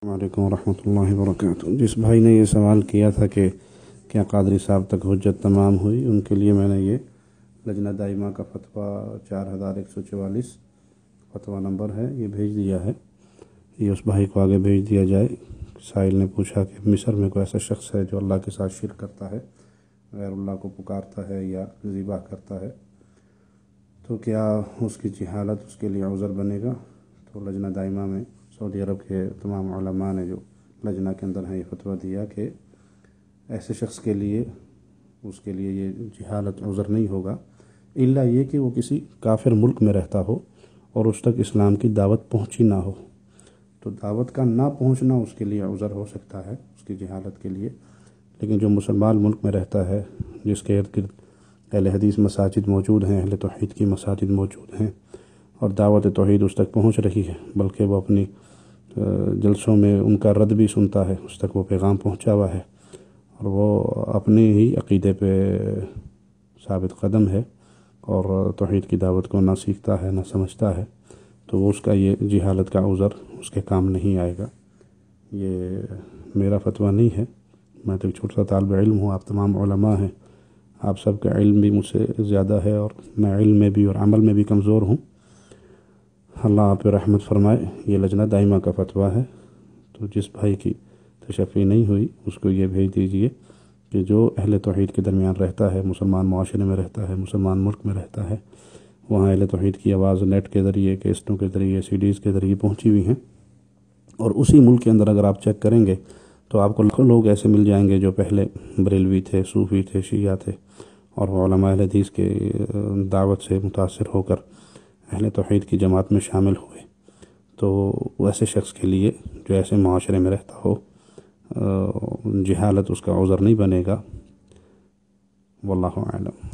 وعلیکم ورحمۃ اللہ وبرکاتہ۔ جس بھائی نے یہ سوال کیا تھا کہ کیا قادری صاحب تک حجت تمام ہوئی، ان کے لیے میں نے یہ لجنہ دائمہ کا فتویٰ 4144 فتویٰ نمبر ہے، یہ بھیج دیا ہے۔ یہ اس بھائی کو آگے بھیج دیا جائے۔ سائل نے پوچھا کہ مصر میں کوئی ایسا شخص ہے جو اللہ کے ساتھ شرک کرتا ہے، غیر اللہ کو پکارتا ہے یا ذبح کرتا ہے، تو کیا اس کی جہالت اس کے لیے عذر بنے گا؟ تو لجنہ دائمہ میں سعودی عرب کے تمام علماء نے جو لجنہ کے اندر ہیں یہ فتویٰ دیا کہ ایسے شخص کے لیے اس کے لیے یہ جہالت عذر نہیں ہوگا، الا یہ کہ وہ کسی کافر ملک میں رہتا ہو اور اس تک اسلام کی دعوت پہنچی نہ ہو، تو دعوت کا نہ پہنچنا اس کے لیے عذر ہو سکتا ہے اس کی جہالت کے لیے۔ لیکن جو مسلمان ملک میں رہتا ہے، جس کے ارد گرد اہل حدیث مساجد موجود ہیں، اہل توحید کی مساجد موجود ہیں اور دعوت توحید اس تک پہنچ رہی ہے، بلکہ وہ اپنی جلسوں میں ان کا رد بھی سنتا ہے، اس تک وہ پیغام پہنچا ہوا ہے اور وہ اپنے ہی عقیدے پہ ثابت قدم ہے اور توحید کی دعوت کو نہ سیکھتا ہے نہ سمجھتا ہے، تو وہ اس کا یہ جہالت کا عذر اس کے کام نہیں آئے گا۔ یہ میرا فتویٰ نہیں ہے، میں تو ایک چھوٹا سا طالب علم ہوں، آپ تمام علماء ہیں، آپ سب کا علم بھی مجھ سے زیادہ ہے اور میں علم میں بھی اور عمل میں بھی کمزور ہوں۔ اللہ آپ پہ رحمت فرمائے۔ یہ لجنہ دائمہ کا فتویٰ ہے، تو جس بھائی کی تشفی نہیں ہوئی اس کو یہ بھیج دیجئے کہ جو اہل توحید کے درمیان رہتا ہے، مسلمان معاشرے میں رہتا ہے، مسلمان ملک میں رہتا ہے، وہاں اہل توحید کی آواز نیٹ کے ذریعے، کیسٹوں کے ذریعے، سی ڈیز کے ذریعے پہنچی ہوئی ہیں، اور اسی ملک کے اندر اگر آپ چیک کریں گے تو آپ کو لاکھوں لوگ ایسے مل جائیں گے جو پہلے بریلوی تھے، صوفی تھے، شیعہ تھے، اور وہ علماء اہل حدیث کے دعوت سے متاثر ہو کر اہل توحید کی جماعت میں شامل ہوئے۔ تو ویسے شخص کے لیے جو ایسے معاشرے میں رہتا ہو، جہالت اس کا عذر نہیں بنے گا، واللہ اعلم۔